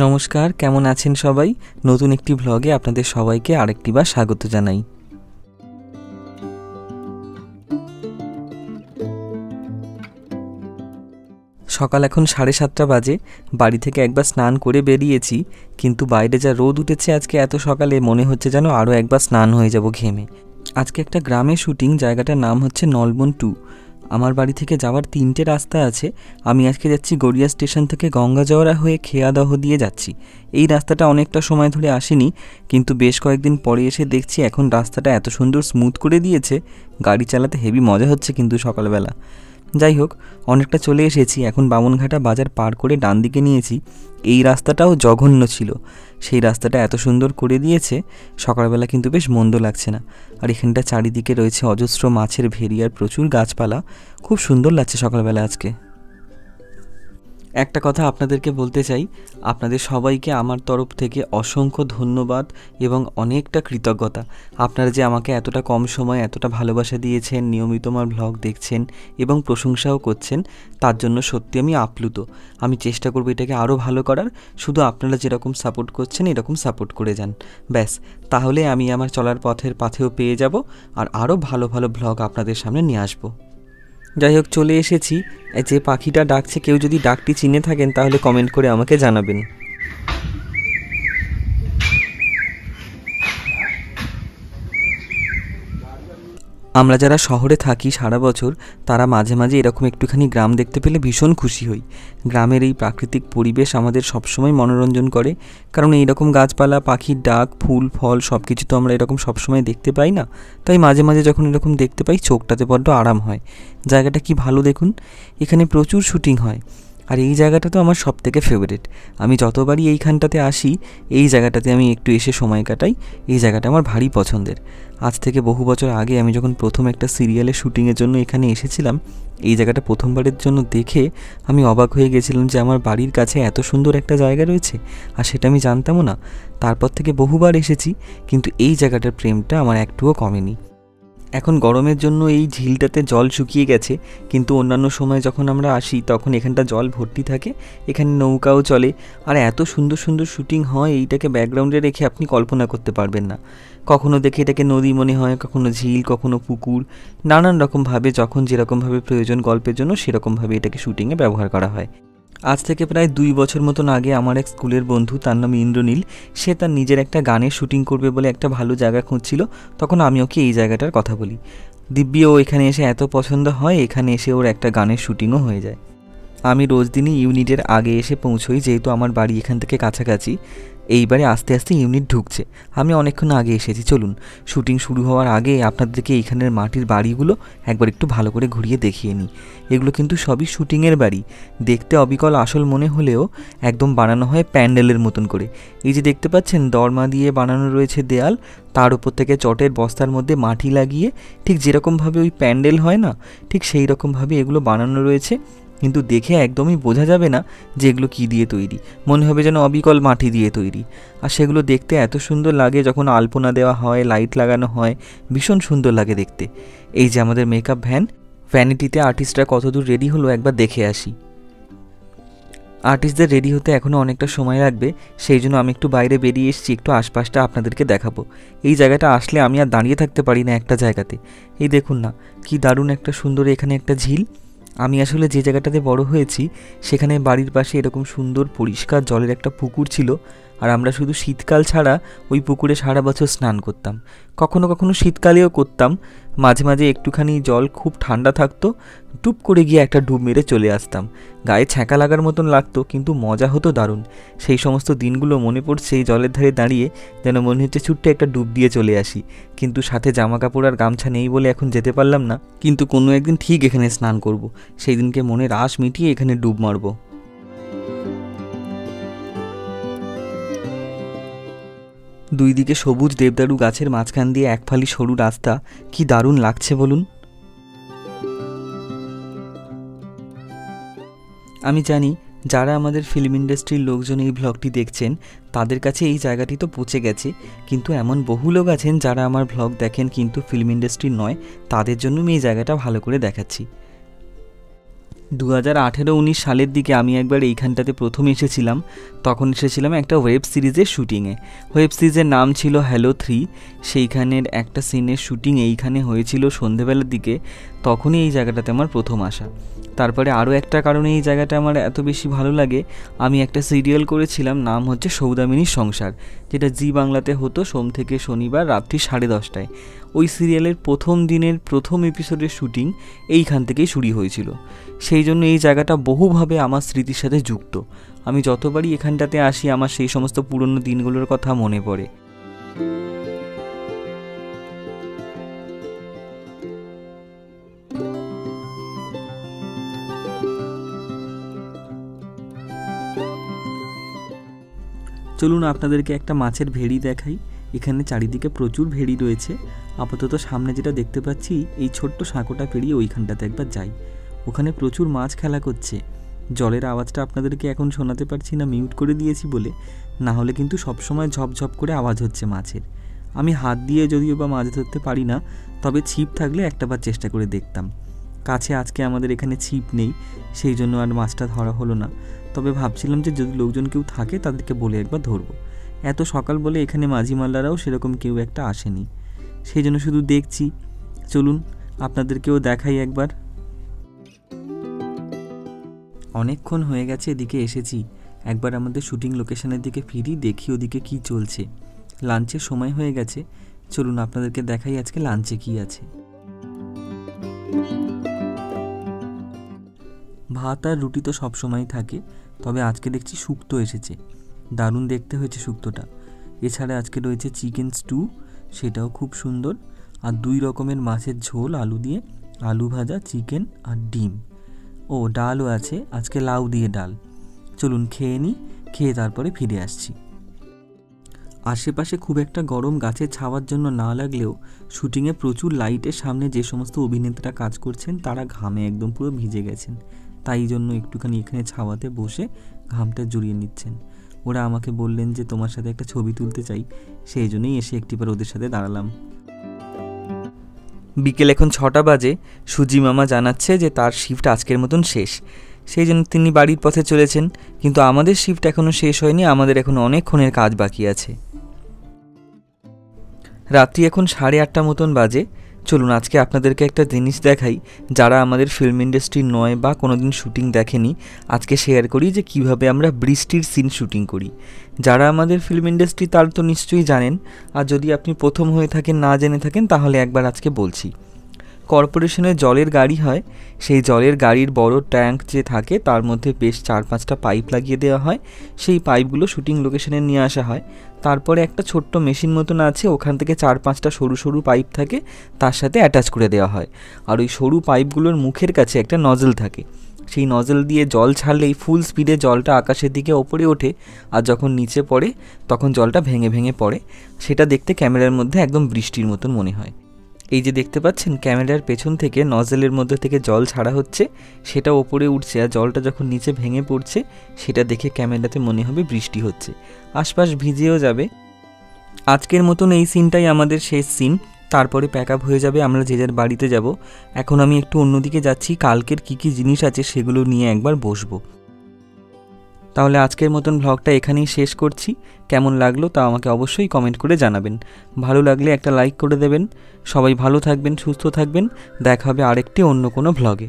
নমস্কার, কেমন আছেন সবাই? নতুন একটি ব্লগে আপনাদের সবাইকে আরেকটিবার স্বাগত জানাই। সকাল এখন 7:30 বাজে। বাড়ি থেকে একবার স্নান করে বেরিয়েছি, কিন্তু বাইরে যা রোদ উঠেছে আজকে এত সকালে, মনে হচ্ছে যেন আরও একবার স্নান হয়ে যাব ঘেমে। আজকে একটা গ্রামে শুটিং, জায়গাটার নাম হচ্ছে নলবন 2। আমার বাড়ি থেকে যাওয়ার 3টে রাস্তা আছে। আমি আজকে যাচ্ছি গড়িয়া স্টেশন থেকে গঙ্গাজওড়া হয়ে খেয়াদহ দিয়ে যাচ্ছি। এই রাস্তাটা অনেকটা সময় ধরে আসেনি, কিন্তু বেশ কয়েকদিন পরে এসে দেখছি এখন রাস্তাটা এত সুন্দর স্মুথ করে দিয়েছে, গাড়ি চালাতে হেভি মজা হচ্ছে কিন্তু সকালবেলা। যাই হোক, অনেকটা চলে এসেছি। এখন বামনঘাটা বাজার পার করে ডান দিকে নিয়েছি। এই রাস্তাটাও জঘন্য ছিল, সেই রাস্তাটা এত সুন্দর করে দিয়েছে, সকালবেলা কিন্তু বেশ মন্দ লাগছে না। আর এখানটা চারিদিকে রয়েছে অজস্র মাছের ভেড়ি আর প্রচুর গাছপালা, খুব সুন্দর লাগছে সকালবেলা আজকে। একটা কথা আপনাদেরকে বলতে চাই, আপনাদের সবাইকে আমার তরফ থেকে অসংখ্য ধন্যবাদ এবং অনেকটা কৃতজ্ঞতা। আপনারা যে আমাকে এতটা কম সময় এতটা ভালোবাসা দিয়েছেন, নিয়মিত আমার ব্লগ দেখছেন এবং প্রশংসাও করছেন, তার জন্য সত্যি আমি আপ্লুত। আমি চেষ্টা করব এটাকে আরও ভালো করার। শুধু আপনারা যেরকম সাপোর্ট করছেন এরকম সাপোর্ট করে যান, ব্যাস। তাহলে আমি আমার চলার পাথেও পেয়ে যাব আর আরও ভালো ভালো ব্লগ আপনাদের সামনে নিয়ে আসবো। যাই হোক, চলে এসেছি। যে পাখিটা ডাকছে, কেউ যদি ডাকটি চিনে থাকেন তাহলে কমেন্ট করে আমাকে জানাবেন। আমরা যারা শহরে থাকি সারা বছর, তারা মাঝে মাঝে এরকম একটুখানি গ্রাম দেখতে পেলে ভীষণ খুশি হই। গ্রামের এই প্রাকৃতিক পরিবেশ আমাদের সবসময় মনোরঞ্জন করে, কারণ এইরকম গাছপালা, পাখির ডাক, ফুল ফল সব কিছু তো আমরা এরকম সবসময় দেখতে পাই না। তাই মাঝে মাঝে যখন এরকম দেখতে পাই চোখটাতে বড্ড আরাম হয়। জায়গাটা কি ভালো দেখুন, এখানে প্রচুর শুটিং হয়। আর এই জায়গাটা তো আমার সবথেকে ফেভারিট। আমি যতবারই এইখানটাতে আসি, এই জায়গাটাতে আমি একটু এসে সময় কাটাই। এই জায়গাটা আমার ভারী পছন্দের। আজ থেকে বহু বছর আগে আমি যখন প্রথম একটা সিরিয়ালের শুটিংয়ের জন্য এখানে এসেছিলাম, এই জায়গাটা প্রথমবারের জন্য দেখে আমি অবাক হয়ে গেছিলাম যে আমার বাড়ির কাছে এত সুন্দর একটা জায়গা রয়েছে, আর সেটা আমি জানতামও না। তারপর থেকে বহুবার এসেছি, কিন্তু এই জায়গাটার প্রেমটা আমার একটুও কমেনি। এখন গরমের জন্য এই ঝিলটাতে জল শুকিয়ে গেছে, কিন্তু অন্যান্য সময় যখন আমরা আসি তখন এখানটা জল ভর্তি থাকে। এখানে নৌকাও চলে, আর এত সুন্দর সুন্দর শুটিং হয়, এইটাকে ব্যাকগ্রাউন্ডে রেখে আপনি কল্পনা করতে পারবেন না। কখনো দেখে এটাকে নদী মনে হয়, কখনো ঝিল, কখনো পুকুর, নানান রকমভাবে যখন যেরকমভাবে প্রয়োজন গল্পের জন্য সেরকমভাবে এটাকে শুটিংয়ে ব্যবহার করা হয়। আজ থেকে প্রায় 2 বছর মতন আগে আমার এক স্কুলের বন্ধু, তার নাম ইন্দ্রনীল, সে তার নিজের একটা গানের শুটিং করবে বলে একটা ভালো জায়গা খুঁজছিল। তখন আমি ওকে এই জায়গাটার কথা বলি। দিব্যি ও এখানে এসে এত পছন্দ হয়, এখানে এসে ওর একটা গানের শুটিংও হয়ে যায়। আমি রোজ দিনই ইউনিটের আগে এসে পৌঁছই, যেহেতু আমার বাড়ি এখান থেকে কাছাকাছি। এইবারে আস্তে আস্তে ইউনিট ঢুকছে, আমি অনেকক্ষণ আগে এসেছি। চলুন, শুটিং শুরু হওয়ার আগে আপনাদেরকে এইখানের মাটির বাড়িগুলো একবার একটু ভালো করে ঘুরিয়ে দেখিয়ে নিই। এগুলো কিন্তু সবই শুটিংয়ের বাড়ি। দেখতে অবিকল আসল মনে হলেও একদম বানানো হয় প্যান্ডেলের মতন করে। এই যে দেখতে পাচ্ছেন, দরমা দিয়ে বানানো রয়েছে দেয়াল, তার উপর থেকে চটের বস্তার মধ্যে মাটি লাগিয়ে ঠিক যেরকমভাবে ওই প্যান্ডেল হয় না, ঠিক সেই রকমভাবে এগুলো বানানো রয়েছে। কিন্তু দেখে একদমই বোঝা যাবে না যে এগুলো কী দিয়ে তৈরি, মনে হবে যেন অবিকল মাটি দিয়ে তৈরি। আর সেগুলো দেখতে এত সুন্দর লাগে যখন আলপনা দেওয়া হয়, লাইট লাগানো হয়, ভীষণ সুন্দর লাগে দেখতে। এই যে আমাদের মেকআপ ভ্যানিটিতে আর্টিস্টরা কতদূর রেডি হলো একবার দেখে আসি। আর্টিস্টদের রেডি হতে এখনও অনেকটা সময় লাগবে, সেই জন্য আমি একটু বাইরে বেরিয়ে এসেছি, একটু আশপাশটা আপনাদেরকে দেখাবো। এই জায়গাটা আসলে আমি আর দাঁড়িয়ে থাকতে পারি না একটা জায়গাতে। এই দেখুন না, কি দারুণ একটা সুন্দর এখানে একটা ঝিল। আমি আসলে যে জায়গাটাতে বড় হয়েছি সেখানে বাড়ির পাশে এরকম সুন্দর পরিষ্কার জলের একটা পুকুর ছিল, আর আমরা শুধু শীতকাল ছাড়া ওই পুকুরে সারা বছর স্নান করতাম। কখনো কখনো শীতকালেও করতাম। মাঝে মাঝে একটুখানি জল খুব ঠান্ডা থাকতো, টুপ করে গিয়ে একটা ডুব মেরে চলে আসতাম। গায়ে ছ্যাঁকা লাগার মতন লাগতো, কিন্তু মজা হতো দারুণ। সেই সমস্ত দিনগুলো মনে পড়ছে এই জলের ধারে দাঁড়িয়ে, যেন মনে হচ্ছে ছুট্টে একটা ডুব দিয়ে চলে আসি। কিন্তু সাথে জামা কাপড় আর গামছা নেই বলে এখন যেতে পারলাম না, কিন্তু কোনো একদিন ঠিক এখানে স্নান করব। সেই দিনকে মনের আশ মিটিয়ে এখানে ডুব মারব। দুই দিকে সবুজ দেবদারু গাছের মাঝখান দিয়ে এক ফালি সরু রাস্তা, কি দারুণ লাগছে বলুন। আমি জানি যারা আমাদের ফিল্ম ইন্ডাস্ট্রির লোকজন এই ব্লগটি দেখছেন তাদের কাছে এই জায়গাটি তো পৌঁছে গেছে, কিন্তু এমন বহু লোক আছেন যারা আমার ব্লগ দেখেন কিন্তু ফিল্ম ইন্ডাস্ট্রির নয়, তাদের জন্য আমি এই জায়গাটা ভালো করে দেখাচ্ছি। 2018-19 সালের দিকে আমি একবার এইখানটাতে প্রথম এসেছিলাম। তখন এসেছিলাম একটা ওয়েব সিরিজের শ্যুটিংয়ে। ওয়েব সিরিজের নাম ছিল হ্যালো 3। সেইখানের একটা সিনের শ্যুটিং এইখানে হয়েছিল সন্ধেবেলার দিকে। তখনই এই জায়গাটাতে আমার প্রথম আসা। তারপরে আরও একটা কারণে এই জায়গাটা আমার এত বেশি ভালো লাগে, আমি একটা সিরিয়াল করেছিলাম, নাম হচ্ছে সৌদামিনীর সংসার, যেটা জি বাংলাতে হতো সোম থেকে শনিবার রাত্রি 10:30টায়। ওই সিরিয়ালের প্রথম দিনের প্রথম এপিসোডের শ্যুটিং এইখান থেকেই শুরু হয়েছিল। সেই জন্য এই জায়গাটা বহুভাবে আমার স্মৃতির সাথে যুক্ত। আমি যতবারই এখানটাতে আসি আমার সেই সমস্ত পুরনো দিনগুলোর কথা মনে পড়ে। চলুন আপনাদেরকে একটা মাছের ভেড়ি দেখাই। এখানে চারিদিকে প্রচুর ভেড়ি রয়েছে। আপাতত সামনে যেটা দেখতে পাচ্ছি এই ছোট্ট সাঁকোটা পেরিয়ে ওইখানটাতে একবার যাই। ওখানে প্রচুর মাছ খেলা করছে। জলের আওয়াজটা আপনাদেরকে এখন শোনাতে পারছি না, মিউট করে দিয়েছি বলে, না হলে কিন্তু সবসময় ঝপঝপ করে আওয়াজ হচ্ছে মাছের। আমি হাত দিয়ে যদিও বা মাছ ধরতে পারি না, তবে ছিপ থাকলে একটাবার চেষ্টা করে দেখতাম। কাছে আজকে আমাদের এখানে ছিপ নেই, সেই জন্য আর মাছটা ধরা হলো না। তবে ভাবছিলাম যে যদি লোকজন কেউ থাকে তাদেরকে বলে একবার ধরবো। এত সকাল বলে এখানে মাঝি মাল্লারাও সেরকম কেউ একটা আসেনি, সেই জন্য শুধু দেখছি। চলুন আপনাদেরকেও দেখাই একবার। অনেকক্ষণ হয়ে গেছে এদিকে এসেছি, একবার আমাদের শুটিং লোকেশনের দিকে ফিরি, দেখি ওদিকে কি চলছে। লাঞ্চের সময় হয়ে গেছে, চলুন আপনাদেরকে দেখাই আজকে লাঞ্চে কি আছে। ভাত আর রুটি তো সবসময় থাকে, তবে আজকে দেখছি শুক্তো এসেছে, দারুণ দেখতে হয়েছে শুক্তোটা। এছাড়া আজকে রয়েছে চিকেন স্টু, সেটাও খুব সুন্দর, আর 2 রকমের মাছের ঝোল আলু দিয়ে, আলু ভাজা, চিকেন আর ডিম। ও ডালও আছে, আজকে লাউ দিয়ে ডাল। চলুন খেয়ে নিই, খেয়ে তারপরে ফিরে আসছি। আশেপাশে খুব একটা গরম গাছের ছাওয়ার জন্য না লাগলেও শুটিংয়ে প্রচুর লাইটের সামনে যে সমস্ত অভিনেতারা কাজ করছেন তারা ঘামে একদম পুরো ভিজে গেছেন, তাই জন্য একটুখানি এখানে ছাওয়াতে বসে ঘামটা জড়িয়ে নিচ্ছেন। ওরা আমাকে বললেন যে তোমার সাথে একটা ছবি তুলতে চাই, সেই জন্যই এসে একটিবার ওদের সাথে দাঁড়ালাম। বিকেল এখন 6টা বাজে। সুজি মামা জানাচ্ছে যে তার শিফট আজকের মতন শেষ, সেই জন্য তিনি বাড়ির পথে চলেছেন। কিন্তু আমাদের শিফট এখনও শেষ হয়নি, আমাদের এখন অনেকক্ষণের কাজ বাকি আছে। রাত্রি এখন 8:30 মতন বাজে। চলুন আজকে আপনাদেরকে একটা জিনিস দেখাই, যারা আমাদের ফিল্ম ইন্ডাস্ট্রি নয় বা কোনোদিন শুটিং দেখেনি, আজকে শেয়ার করি যে কিভাবে আমরা বৃষ্টির সিন শুটিং করি। যারা আমাদের ফিল্ম ইন্ডাস্ট্রি তারা তো নিশ্চয়ই জানেন, আর যদি আপনি প্রথম হয়ে থাকেন, না জেনে থাকেন, তাহলে একবার আজকে বলছি। কর্পোরেশনের জলের গাড়ি হয়, সেই জলের গাড়ির বড় ট্যাঙ্ক যে থাকে তার মধ্যে বেশ 4-5টা পাইপ লাগিয়ে দেওয়া হয়। সেই পাইপগুলো শুটিং লোকেশনে নিয়ে আসা হয়। তারপরে একটা ছোট্ট মেশিন মতন আছে, ওখান থেকে 4-5টা সরু সরু পাইপ থাকে, তার সাথে অ্যাটাচ করে দেওয়া হয়। আর ওই সরু পাইপগুলোর মুখের কাছে একটা নজল থাকে, সেই নজল দিয়ে জল ছাড়লেই ফুল স্পিডে জলটা আকাশের দিকে ওপরে ওঠে, আর যখন নিচে পড়ে তখন জলটা ভেঙে ভেঙে পড়ে। সেটা দেখতে ক্যামেরার মধ্যে একদম বৃষ্টির মতন মনে হয়। এই যে দেখতে পাচ্ছেন ক্যামেরার পেছন থেকে নজলের মধ্যে থেকে জল ছাড়া হচ্ছে, সেটা ওপরে উঠছে, আর জলটা যখন নিচে ভেঙে পড়ছে সেটা দেখে ক্যামেরাতে মনে হবে বৃষ্টি হচ্ছে, আশপাশ ভিজেও যাবে। আজকের মতন এই সিনটাই আমাদের শেষ সিন, তারপরে প্যাক আপ হয়ে যাবে, আমরা যে যার বাড়িতে যাব। এখন আমি একটু অন্যদিকে যাচ্ছি, কালকের কী কী জিনিস আছে সেগুলো নিয়ে একবার বসবো। তাহলে আজকের মতন ভ্লগটা এখানেই শেষ করছি। কেমন লাগলো তা আমাকে অবশ্যই কমেন্ট করে জানাবেন। ভালো লাগলে একটা লাইক করে দেবেন। সবাই ভালো থাকবেন, সুস্থ থাকবেন। দেখা হবে আরেকটি অন্য কোনো ভ্লগে।